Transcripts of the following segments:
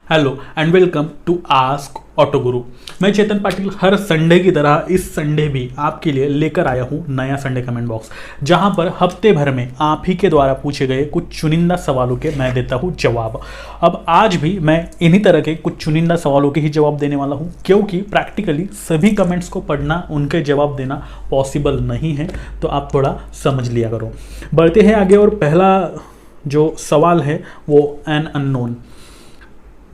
Hello and welcome to Ask Auto Guru. मैं चेतन पाटिल हर Sunday की तरह इस संडे भी आपके लिए लेकर आया हूँ नया संडे कमेंट बॉक्स, जहां पर हफ्ते भर में आप ही के द्वारा पूछे गए कुछ चुनिंदा सवालों के मैं देता हूँ जवाब। अब आज भी मैं इन्हीं तरह के कुछ चुनिंदा सवालों के ही जवाब देने वाला हूँ, क्योंकि प्रैक्टिकली सभी कमेंट्स को पढ़ना, उनके जवाब देना पॉसिबल नहीं है, तो आप थोड़ा समझ लिया करो। बढ़ते हैं आगे और पहला जो सवाल है वो एन अननोन।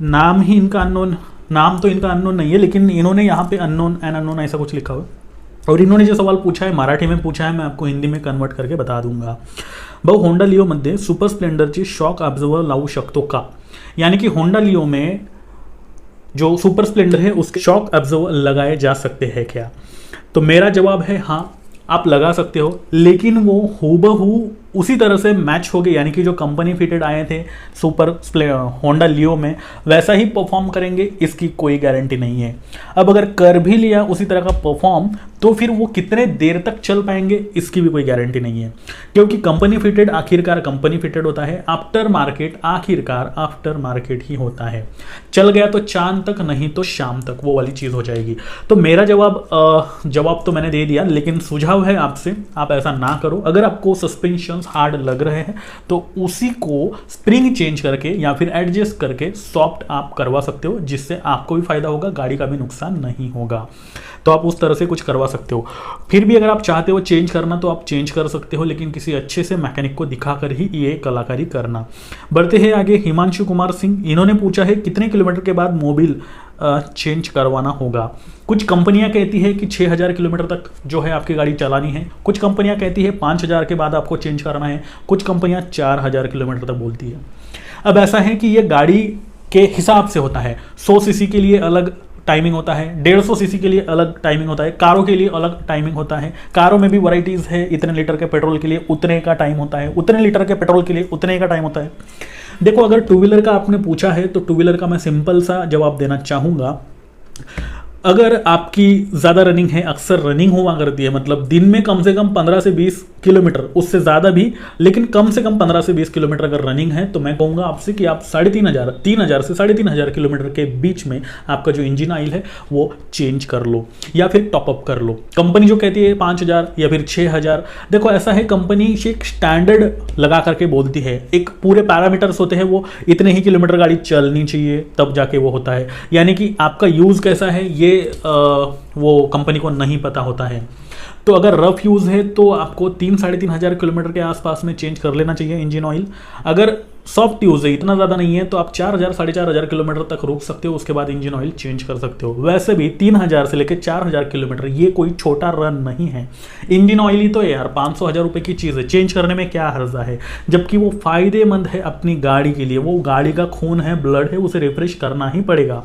नाम ही इनका अननोन, नाम तो इनका अननोन नहीं है, लेकिन इन्होंने यहाँ पे अननोन एन अननोन ऐसा कुछ लिखा हुआ है। और इन्होंने जो सवाल पूछा है मराठी में पूछा है, मैं आपको हिंदी में कन्वर्ट करके बता दूंगा। भाऊ होंडा लिओ मध्ये सुपर स्प्लेंडरची शॉक ऑब्झर्वर लावू शकतो का? यानी कि होंडा लिओ में जो सुपर स्प्लेंडर है उसके शॉक ऑब्जर्वर लगाए जा सकते हैं क्या? तो मेरा जवाब है हाँ, आप लगा सकते हो, लेकिन वो हूबहू उसी तरह से मैच हो गए, यानी कि जो कंपनी फिटेड आए थे सुपर होंडा लियो में वैसा ही परफॉर्म करेंगे, इसकी कोई गारंटी नहीं है। अब अगर कर भी लिया उसी तरह का परफॉर्म, तो फिर वो कितने देर तक चल पाएंगे इसकी भी कोई गारंटी नहीं है, क्योंकि कंपनी फिटेड आखिरकार कंपनी फिटेड होता है, आफ्टर मार्केट आखिरकार आफ्टर मार्केट ही होता है। चल गया तो चांद तक, नहीं तो शाम तक, वो वाली चीज़ हो जाएगी। तो मेरा जवाब तो मैंने दे दिया, लेकिन सुझाव है आपसे, आप ऐसा ना करो। अगर आपको सस्पेंशन हार्ड लग रहे हैं तो उसी को स्प्रिंग चेंज करके या फिर एडजस्ट करके सॉफ्ट आप करवा सकते हो, जिससे आपको भी फायदा होगा, गाड़ी का भी नुकसान नहीं होगा। तो आप उस तरह से कुछ करवा सकते हो। फिर भी अगर आप चाहते हो चेंज करना तो आप चेंज कर सकते हो, लेकिन किसी अच्छे से मैकेनिक को दिखाकर ही ये कलाकारी करना। बढ़ते हैं आगे। हिमांशु कुमार सिंह, इन्होंने पूछा है कितने किलोमीटर के बाद मोबिल चेंज करवाना होगा? कुछ कंपनियां कहती है कि 6000 किलोमीटर तक जो है आपकी गाड़ी चलानी है, कुछ कंपनियां कहती है 5000 के बाद आपको चेंज करना है, कुछ कंपनियां 4000 किलोमीटर तक बोलती है। अब ऐसा है कि ये गाड़ी के हिसाब से होता है। 100 सीसी के लिए अलग टाइमिंग होता है, 150 सीसी के लिए अलग टाइमिंग होता है, कारों के लिए अलग टाइमिंग होता है। कारों में भी वैरायटीज है, इतने लीटर के पेट्रोल के लिए उतने का टाइम होता है, उतने लीटर के पेट्रोल के लिए उतने का टाइम होता है। देखो, अगर टू व्हीलर का आपने पूछा है तो टू व्हीलर का मैं सिंपल सा जवाब देना चाहूँगा। अगर आपकी ज़्यादा रनिंग है, अक्सर रनिंग हुआ करती है, मतलब दिन में कम से कम 15 से 20 किलोमीटर, उससे ज़्यादा भी, लेकिन कम से कम 15 से 20 किलोमीटर अगर रनिंग है, तो मैं कहूँगा आपसे कि आप 3000 से 3500 किलोमीटर के बीच में आपका जो इंजन ऑयल है वो चेंज कर लो या फिर टॉपअप कर लो। कंपनी जो कहती है 5000 या फिर 6000, देखो ऐसा है, कंपनी एक स्टैंडर्ड लगा करके बोलती है, एक पूरे पैरामीटर्स होते हैं, वो इतने ही किलोमीटर गाड़ी चलनी चाहिए तब जाके वो होता है। यानी कि आपका यूज़ कैसा है ये वो कंपनी को नहीं पता होता है। तो अगर रफ यूज़ है तो आपको 3-3500 किलोमीटर के आसपास में चेंज कर लेना चाहिए इंजन ऑयल। अगर सॉफ्ट यूज़ है, इतना ज़्यादा नहीं है, तो आप 4000-4500 किलोमीटर तक रोक सकते हो, उसके बाद इंजन ऑयल चेंज कर सकते हो। वैसे भी 3000 से लेकर 4000 किलोमीटर ये कोई छोटा रन नहीं है। इंजन ऑयल ही तो है यार, 500-1000 रुपये की चीज़ है, चेंज करने में क्या हर्जा है, जबकि वो फायदेमंद है अपनी गाड़ी के लिए। वो गाड़ी का खून है, ब्लड है, उसे रिफ्रेश करना ही पड़ेगा,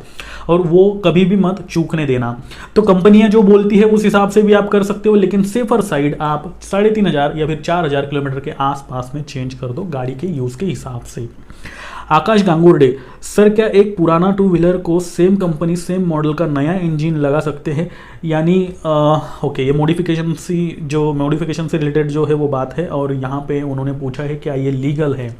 और वो कभी भी मत चूकने देना। तो कंपनियां जो बोलती है उस हिसाब से भी आप कर सकते हो, लेकिन सेफर साइड आप 3500 या फिर 4000 किलोमीटर के आसपास में चेंज कर दो गाड़ी के यूज़ के हिसाब से। आकाश गांगुर्डे, सर क्या एक पुराना टू व्हीलर को सेम कंपनी सेम मॉडल का नया इंजन लगा सकते हैं? यानी ओके, ये मॉडिफिकेशन से रिलेटेड जो है वो बात है, और यहाँ पे उन्होंने पूछा है क्या ये लीगल है?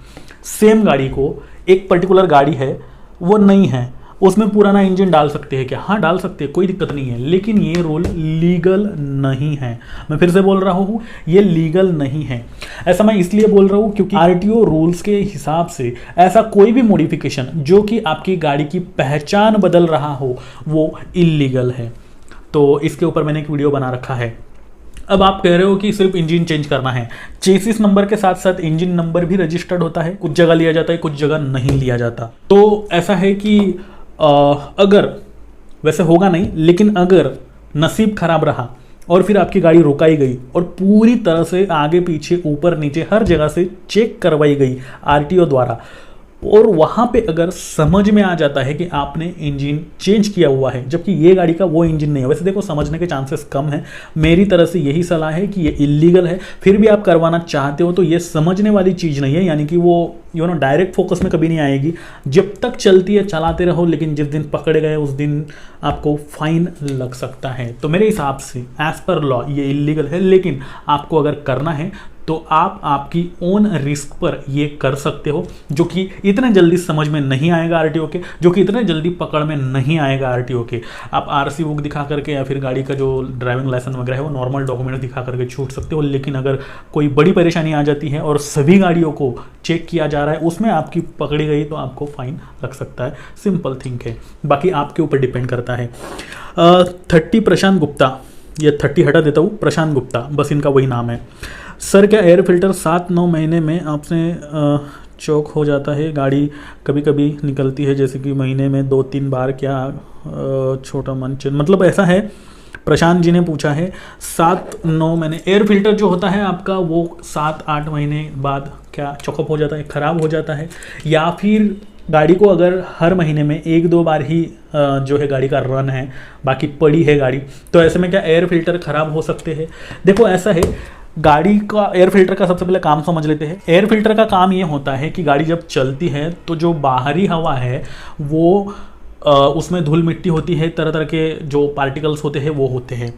सेम गाड़ी को, एक पर्टिकुलर गाड़ी है वो नहीं है, उसमें पुराना इंजन डाल सकते हैं क्या? हाँ डाल सकते हैं, कोई दिक्कत नहीं है, लेकिन ये रूल लीगल नहीं है। मैं फिर से बोल रहा हूँ, ये लीगल नहीं है। ऐसा मैं इसलिए बोल रहा हूँ क्योंकि आरटीओ रूल्स के हिसाब से ऐसा कोई भी मॉडिफिकेशन जो कि आपकी गाड़ी की पहचान बदल रहा हो वो इलीगल है। तो इसके ऊपर मैंने एक वीडियो बना रखा है। अब आप कह रहे हो कि सिर्फ इंजन चेंज करना है, चेसिस नंबर के साथ साथ इंजन नंबर भी रजिस्टर्ड होता है, कुछ जगह लिया जाता है, कुछ जगह नहीं लिया जाता। तो ऐसा है कि अगर, वैसे होगा नहीं, लेकिन अगर नसीब खराब रहा और फिर आपकी गाड़ी रुकाई गई और पूरी तरह से आगे पीछे ऊपर नीचे हर जगह से चेक करवाई गई आरटीओ द्वारा, और वहाँ पे अगर समझ में आ जाता है कि आपने इंजन चेंज किया हुआ है, जबकि ये गाड़ी का वो इंजन नहीं है, वैसे देखो समझने के चांसेस कम हैं, मेरी तरफ से यही सलाह है कि ये इलीगल है, फिर भी आप करवाना चाहते हो तो ये समझने वाली चीज़ नहीं है। यानी कि वो डायरेक्ट फोकस में कभी नहीं आएगी, जब तक चलती है चलाते रहो, लेकिन जिस दिन पकड़े गए उस दिन आपको फाइन लग सकता है। तो मेरे हिसाब से एज पर लॉ ये इलीगल है, लेकिन आपको अगर करना है तो आप आपकी ओन रिस्क पर ये कर सकते हो, जो कि इतने जल्दी समझ में नहीं आएगा आरटीओ के, जो कि इतने जल्दी पकड़ में नहीं आएगा आरटीओ के। आप आरसी बुक दिखा करके या फिर गाड़ी का जो ड्राइविंग लाइसेंस वगैरह है वो नॉर्मल डॉक्यूमेंट दिखा करके छूट सकते हो, लेकिन अगर कोई बड़ी परेशानी आ जाती है और सभी गाड़ियों को चेक किया जा रहा है, उसमें आपकी पकड़ी गई तो आपको फाइन लग सकता है। सिंपल थिंक है, बाकी आपके ऊपर डिपेंड करता है। 30 प्रशांत गुप्ता, ये 30 हटा देता हूँ, प्रशांत गुप्ता बस इनका वही नाम है। सर क्या एयर फिल्टर 7-9 महीने में आपसे चौक हो जाता है? गाड़ी कभी कभी निकलती है, जैसे कि महीने में 2-3 बार, क्या छोटा मंच मतलब ऐसा है? प्रशांत जी ने पूछा है 7-9 महीने एयर फिल्टर जो होता है आपका वो 7-8 महीने बाद क्या चौकअप हो जाता है, ख़राब हो जाता है, या फिर गाड़ी को अगर हर महीने में 1-2 बार ही जो है गाड़ी का रन है, बाकी पड़ी है गाड़ी, तो ऐसे में क्या एयर फिल्टर ख़राब हो सकते हैं? देखो ऐसा है, गाड़ी का एयर फिल्टर का सबसे पहले काम समझ लेते हैं। एयर फिल्टर का काम ये होता है कि गाड़ी जब चलती है तो जो बाहरी हवा है वो उसमें धूल मिट्टी होती है, तरह तरह के जो पार्टिकल्स होते हैं वो होते हैं।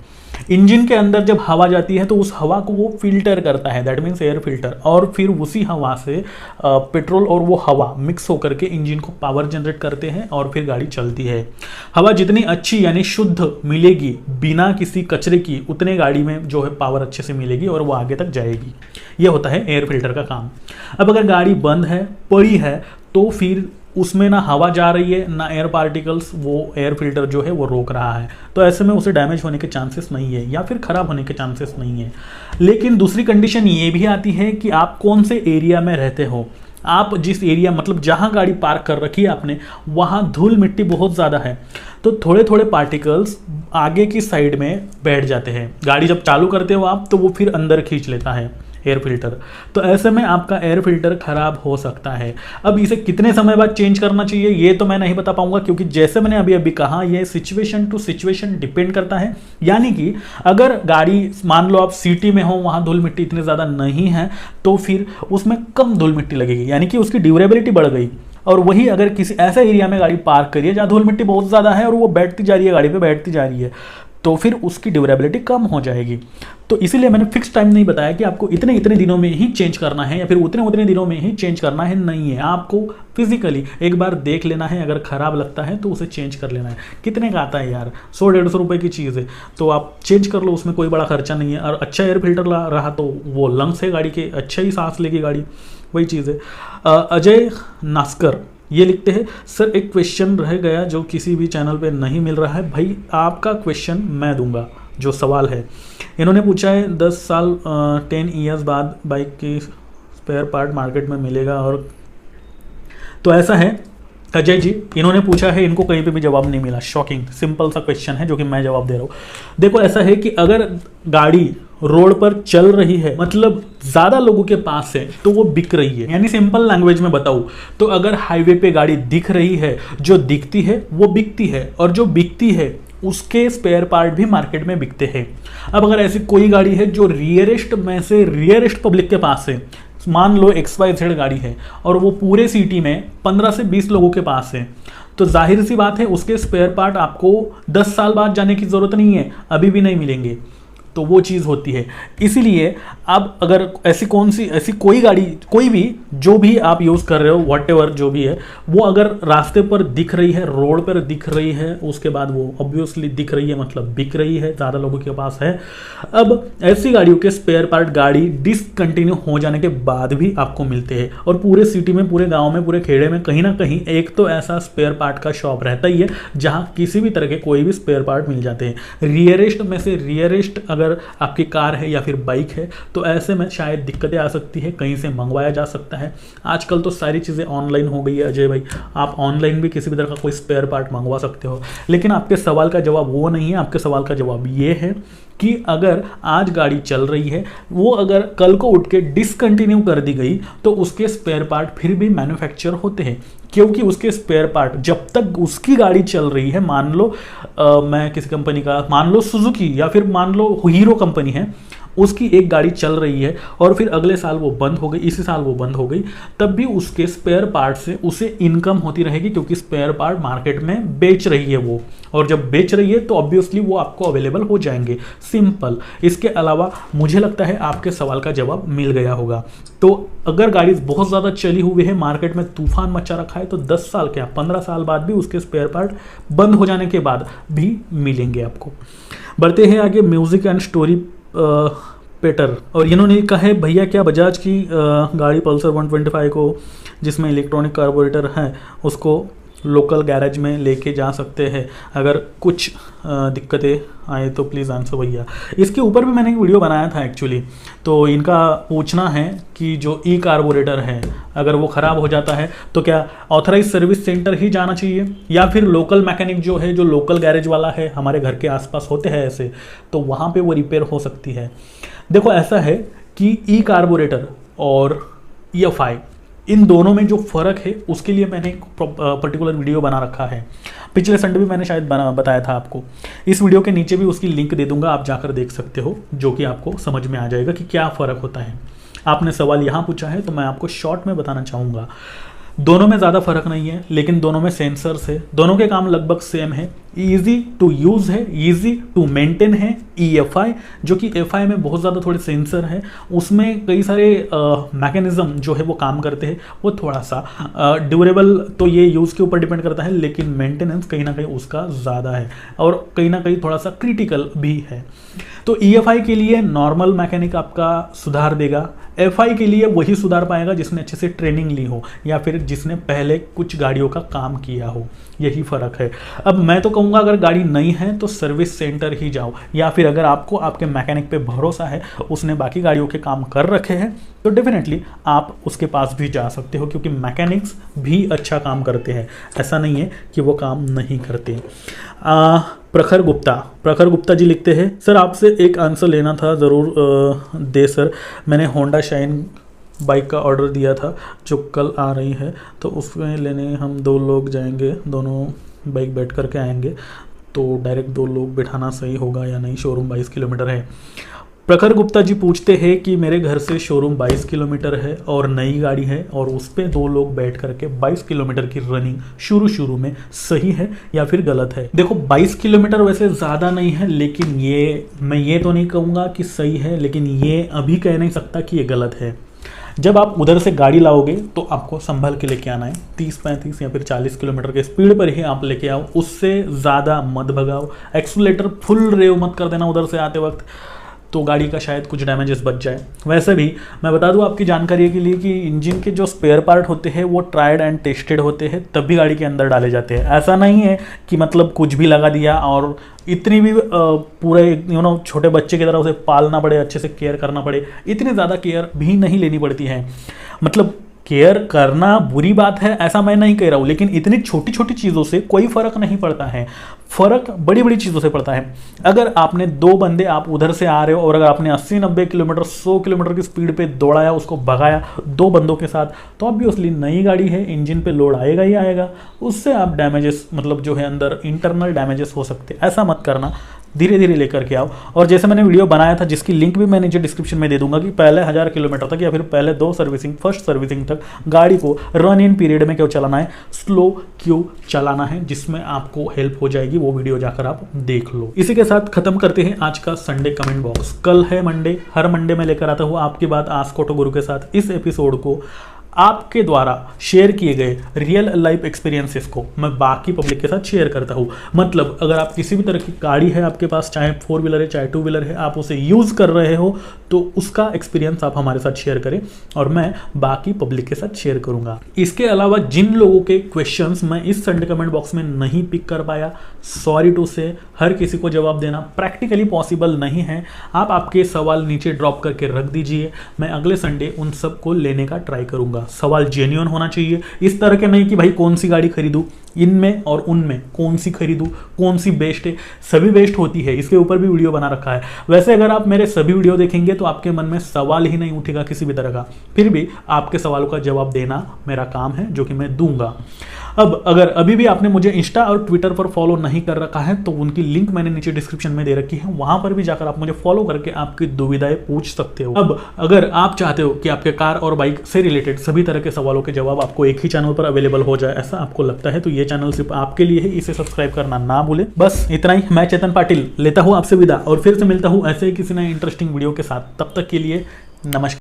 इंजन के अंदर जब हवा जाती है तो उस हवा को वो फिल्टर करता है, दैट मीन्स एयर फिल्टर, और फिर उसी हवा से पेट्रोल और वो हवा मिक्स होकर के इंजन को पावर जनरेट करते हैं और फिर गाड़ी चलती है। हवा जितनी अच्छी यानी शुद्ध मिलेगी बिना किसी कचरे की, उतने गाड़ी में जो है पावर अच्छे से मिलेगी और वो आगे तक जाएगी। ये होता है एयर फिल्टर का काम। अब अगर गाड़ी बंद है, पड़ी है, तो फिर उसमें ना हवा जा रही है ना एयर पार्टिकल्स, वो एयर फिल्टर जो है वो रोक रहा है, तो ऐसे में उसे डैमेज होने के चांसेस नहीं है या फिर ख़राब होने के चांसेस नहीं है। लेकिन दूसरी कंडीशन ये भी आती है कि आप कौन से एरिया में रहते हो। आप जिस एरिया मतलब जहाँ गाड़ी पार्क कर रखी है आपने, वहाँ धूल मिट्टी बहुत ज़्यादा है, तो थोड़े थोड़े पार्टिकल्स आगे की साइड में बैठ जाते हैं। गाड़ी जब चालू करते हो आप तो वो फिर अंदर खींच लेता है एयर फिल्टर, तो ऐसे में आपका एयर फिल्टर खराब हो सकता है। अब इसे कितने समय बाद चेंज करना चाहिए ये तो मैं नहीं बता पाऊंगा, क्योंकि जैसे मैंने अभी अभी कहा ये सिचुएशन टू सिचुएशन डिपेंड करता है। यानी कि अगर गाड़ी मान लो आप सिटी में हो, वहां धूल मिट्टी इतनी ज़्यादा नहीं है, तो फिर उसमें कम धूल मिट्टी लगेगी, यानी कि उसकी ड्यूरेबिलिटी बढ़ गई। और वही अगर किसी ऐसे एरिया में गाड़ी पार्क करिए जहाँ धूल मिट्टी बहुत ज़्यादा है और वो बैठती जा रही है, गाड़ी पे बैठती जा रही है, तो फिर उसकी ड्यूरेबिलिटी कम हो जाएगी। तो इसीलिए मैंने फिक्स टाइम नहीं बताया कि आपको इतने इतने दिनों में ही चेंज करना है या फिर उतने उतने दिनों में ही चेंज करना है, नहीं है। आपको फिजिकली एक बार देख लेना है, अगर ख़राब लगता है तो उसे चेंज कर लेना है। कितने का आता है यार, 100-150 रुपये की चीज़ है, तो आप चेंज कर लो, उसमें कोई बड़ा खर्चा नहीं है। और अच्छा एयर फिल्टर रहा तो वो लंग्स है गाड़ी के, अच्छा ही सांस लेगी गाड़ी, वही चीज़ है। अजय नास्कर ये लिखते हैं, सर एक क्वेश्चन रह गया जो किसी भी चैनल पे नहीं मिल रहा है। भाई आपका क्वेश्चन मैं दूंगा, जो सवाल है। इन्होंने पूछा है 10 साल 10 ईयर्स बाद बाइक की स्पेयर पार्ट मार्केट में मिलेगा, और तो ऐसा है अजय जी, इन्होंने पूछा है, इनको कहीं पे भी जवाब नहीं मिला। शॉकिंग सिंपल सा क्वेश्चन है जो कि मैं जवाब दे रहा हूँ। देखो ऐसा है कि अगर गाड़ी रोड पर चल रही है, मतलब ज़्यादा लोगों के पास है, तो वो बिक रही है। यानी सिंपल लैंग्वेज में बताऊँ तो अगर हाईवे पे गाड़ी दिख रही है, जो दिखती है वो बिकती है, और जो बिकती है उसके स्पेयर पार्ट भी मार्केट में बिकते हैं। अब अगर ऐसी कोई गाड़ी है जो रियरेस्ट में से रियरेस्ट पब्लिक के पास है, मान लो XYZ गाड़ी है और वो पूरे सिटी में 15 से 20 लोगों के पास है, तो जाहिर सी बात है उसके स्पेयर पार्ट आपको 10 साल बाद जाने की ज़रूरत नहीं है, अभी भी नहीं मिलेंगे। तो वो चीज़ होती है। इसीलिए अब अगर ऐसी कोई गाड़ी, कोई भी जो भी आप यूज़ कर रहे हो, व्हाटएवर जो भी है, वो अगर रास्ते पर दिख रही है, रोड पर दिख रही है, उसके बाद वो ऑब्वियसली दिख रही है, मतलब बिक रही है, ज़्यादा लोगों के पास है। अब ऐसी गाड़ियों के स्पेयर पार्ट गाड़ी डिसकंटिन्यू हो जाने के बाद भी आपको मिलते हैं, और पूरे सिटी में, पूरे गाँव में, पूरे खेड़े में कहीं ना कहीं एक तो ऐसा स्पेयर पार्ट का शॉप रहता ही है जहाँ किसी भी तरह के कोई भी स्पेयर पार्ट मिल जाते हैं। रियरेस्ट में से रियरेस्ट अगर आपकी कार है या फिर बाइक है, तो ऐसे में शायद दिक्कतें आ सकती है, कहीं से मंगवाया जा सकता है। आजकल तो सारी चीज़ें ऑनलाइन हो गई है अजय भाई, आप ऑनलाइन भी किसी भी तरह का कोई स्पेयर पार्ट मंगवा सकते हो। लेकिन आपके सवाल का जवाब वो नहीं है, आपके सवाल का जवाब ये है कि अगर आज गाड़ी चल रही है, वो अगर कल को उठ के डिसकंटिन्यू कर दी गई, तो उसके स्पेयर पार्ट फिर भी मैन्युफैक्चर होते हैं, क्योंकि उसके स्पेयर पार्ट जब तक उसकी गाड़ी चल रही है, मान लो मैं किसी कंपनी का, मान लो सुजुकी या फिर मान लो हीरो कंपनी है, उसकी एक गाड़ी चल रही है और फिर अगले साल वो बंद हो गई, इसी साल वो बंद हो गई, तब भी उसके स्पेयर पार्ट से उसे इनकम होती रहेगी, क्योंकि स्पेयर पार्ट मार्केट में बेच रही है वो, और जब बेच रही है तो ऑब्वियसली वो आपको अवेलेबल हो जाएंगे। सिंपल। इसके अलावा मुझे लगता है आपके सवाल का जवाब मिल गया होगा। तो अगर गाड़ी बहुत ज़्यादा चली हुई है, मार्केट में तूफान मचा रखा है, तो 10 साल क्या 15 साल बाद भी उसके स्पेयर पार्ट बंद हो जाने के बाद भी मिलेंगे आपको। बढ़ते हैं आगे। म्यूजिक एंड स्टोरी पेटर, और इन्होंने कहा है भैया क्या बजाज की गाड़ी पल्सर 125 को जिसमें इलेक्ट्रॉनिक कार्बोरेटर है उसको लोकल गैरेज में लेके जा सकते हैं, अगर कुछ दिक्कतें आए तो प्लीज़ आंसर भैया। इसके ऊपर भी मैंने एक वीडियो बनाया था एक्चुअली। तो इनका पूछना है कि जो ई कार्बोरेटर है अगर वो ख़राब हो जाता है तो क्या ऑथराइज सर्विस सेंटर ही जाना चाहिए, या फिर लोकल मैकेनिक जो है, जो लोकल गैरेज वाला है, हमारे घर के आसपास होते हैं ऐसे, तो वहाँ पे वो रिपेयर हो सकती है। देखो ऐसा है कि ई कार्बोरेटर और EFI इन दोनों में जो फ़र्क है उसके लिए मैंने एक पर्टिकुलर वीडियो बना रखा है। पिछले संडे भी मैंने शायद बताया था आपको। इस वीडियो के नीचे भी उसकी लिंक दे दूंगा, आप जाकर देख सकते हो, जो कि आपको समझ में आ जाएगा कि क्या फ़र्क होता है। आपने सवाल यहाँ पूछा है तो मैं आपको शॉर्ट में बताना चाहूँगा। दोनों में ज़्यादा फर्क नहीं है, लेकिन दोनों में सेंसर्स है, दोनों के काम लगभग सेम है। ईजी टू यूज़ है, ईजी टू मेंटेन है। EFI जो कि FI में बहुत ज़्यादा थोड़े सेंसर हैं, उसमें कई सारे मैकेनिज़्म जो है वो काम करते हैं, वो थोड़ा सा ड्यूरेबल, तो ये यूज़ के ऊपर डिपेंड करता है, लेकिन मेंटेनेंस कहीं ना कहीं उसका ज़्यादा है और कहीं ना कहीं थोड़ा सा क्रिटिकल भी है। तो EFI के लिए नॉर्मल मैकेनिक आपका सुधार देगा, FI के लिए वही सुधार पाएगा जिसने अच्छे से ट्रेनिंग ली हो या फिर जिसने पहले कुछ गाड़ियों का काम किया हो, यही फ़र्क है। अब मैं तो कहूँगा अगर गाड़ी नई है तो सर्विस सेंटर ही जाओ, या फिर अगर आपको आपके मैकेनिक पे भरोसा है, उसने बाकी गाड़ियों के काम कर रखे हैं, तो डेफिनेटली आप उसके पास भी जा सकते हो, क्योंकि मैकेनिक्स भी अच्छा काम करते हैं, ऐसा नहीं है कि वो काम नहीं करते। प्रखर गुप्ता जी लिखते हैं, सर आपसे एक आंसर लेना था, ज़रूर दे सर। मैंने होंडा शाइन बाइक का ऑर्डर दिया था जो कल आ रही है, तो उसमें लेने हम 2 लोग जाएंगे, दोनों बाइक बैठ करके आएंगे, तो डायरेक्ट 2 लोग बिठाना सही होगा या नहीं? शोरूम 22 किलोमीटर है। प्रखर गुप्ता जी पूछते हैं कि मेरे घर से शोरूम 22 किलोमीटर है और नई गाड़ी है और उस पर 2 लोग बैठ करके 22 किलोमीटर की रनिंग शुरू में सही है या फिर गलत है? देखो 22 किलोमीटर वैसे ज़्यादा नहीं है, लेकिन मैं ये तो नहीं कहूँगा कि सही है, लेकिन ये अभी कह नहीं सकता कि ये गलत है। जब आप उधर से गाड़ी लाओगे तो आपको संभल के लेके आना है, 30-35 या फिर 40 किलोमीटर के स्पीड पर ही आप लेके आओ, उससे ज़्यादा मत भगाओ। एक्सीलरेटर फुल रेव मत कर देना उधर से आते वक्त, तो गाड़ी का शायद कुछ डैमेजेस बच जाए। वैसे भी मैं बता दूं आपकी जानकारी के लिए कि इंजन के जो स्पेयर पार्ट होते हैं वो ट्राइड एंड टेस्टेड होते हैं, तब भी गाड़ी के अंदर डाले जाते हैं। ऐसा नहीं है कि मतलब कुछ भी लगा दिया और इतनी भी पूरे छोटे बच्चे की तरह उसे पालना पड़े, अच्छे से केयर करना पड़े, इतनी ज़्यादा केयर भी नहीं लेनी पड़ती है। मतलब केयर करना बुरी बात है ऐसा मैं नहीं कह रहा हूँ, लेकिन इतनी छोटी छोटी चीज़ों से कोई फ़र्क नहीं पड़ता है, फ़र्क बड़ी बड़ी चीज़ों से पड़ता है। अगर आपने 2 बंदे, आप उधर से आ रहे हो और अगर आपने 80-90 किलोमीटर 100 किलोमीटर की स्पीड पे दौड़ाया, उसको भगाया 2 बंदों के साथ, तो ऑब्वियसली नई गाड़ी है, इंजन पे लोड आएगा ही आएगा, उससे आप डैमेजेस मतलब जो है अंदर इंटरनल डैमेजेस हो सकते हैं। ऐसा मत करना, धीरे धीरे लेकर के आओ। और जैसे मैंने वीडियो बनाया था जिसकी लिंक भी मैं नीचे डिस्क्रिप्शन में दे दूंगा कि पहले 1000 किलोमीटर तक या फिर पहले 2 सर्विसिंग, फर्स्ट सर्विसिंग तक गाड़ी को रन इन पीरियड में क्यों चलाना है, स्लो क्यों चलाना है, जिसमें आपको हेल्प हो जाएगी, वो वीडियो जाकर आप देख लो। इसी के साथ खत्म करते हैं आज का संडे कमेंट बॉक्स। कल है मंडे, हर मंडे में लेकर आता हूँ आपकी बात आस्क ऑटो गुरु के साथ। इस एपिसोड को आपके द्वारा शेयर किए गए रियल लाइफ एक्सपीरियंसेस को मैं बाकी पब्लिक के साथ शेयर करता हूँ। मतलब अगर आप किसी भी तरह की गाड़ी है आपके पास, चाहे 4 व्हीलर है चाहे 2 व्हीलर है, आप उसे यूज़ कर रहे हो तो उसका एक्सपीरियंस आप हमारे साथ शेयर करें और मैं बाकी पब्लिक के साथ शेयर करूँगा। इसके अलावा जिन लोगों के क्वेश्चंस मैं इस संडे कमेंट बॉक्स में नहीं पिक कर पाया, सॉरी टू से, हर किसी को जवाब देना प्रैक्टिकली पॉसिबल नहीं है। आप आपके सवाल नीचे ड्रॉप करके रख दीजिए, मैं अगले संडे उन सब को लेने का ट्राई करूँगा। सवाल जेन्युइन होना चाहिए, इस तरह के नहीं कि भाई कौन सी गाड़ी खरीदूं, इनमें और उनमें कौन सी खरीदूं, कौन सी बेस्ट है। सभी बेस्ट होती है, इसके ऊपर भी वीडियो बना रखा है। वैसे अगर आप मेरे सभी वीडियो देखेंगे तो आपके मन में सवाल ही नहीं उठेगा किसी भी तरह का, फिर भी आपके सवालों का जवाब देना मेरा काम है, जो कि मैं दूंगा। अब अगर अभी भी आपने मुझे इंस्टा और ट्विटर पर फॉलो नहीं कर रखा है तो उनकी लिंक मैंने नीचे डिस्क्रिप्शन में दे रखी है, वहां पर भी जाकर आप मुझे फॉलो करके आपकी दुविधाएं पूछ सकते हो। अब अगर आप चाहते हो कि आपके कार और बाइक से रिलेटेड सभी तरह के सवालों के जवाब आपको एक ही चैनल पर अवेलेबल हो जाए, ऐसा आपको लगता है तो ये चैनल सिर्फ आपके लिए है, इसे सब्सक्राइब करना ना भूले। बस इतना ही। मैं चेतन पाटिल लेता हूं आपसे विदा और फिर से मिलता हूं ऐसे ही किसी नए इंटरेस्टिंग वीडियो के साथ। तब तक के लिए नमस्कार।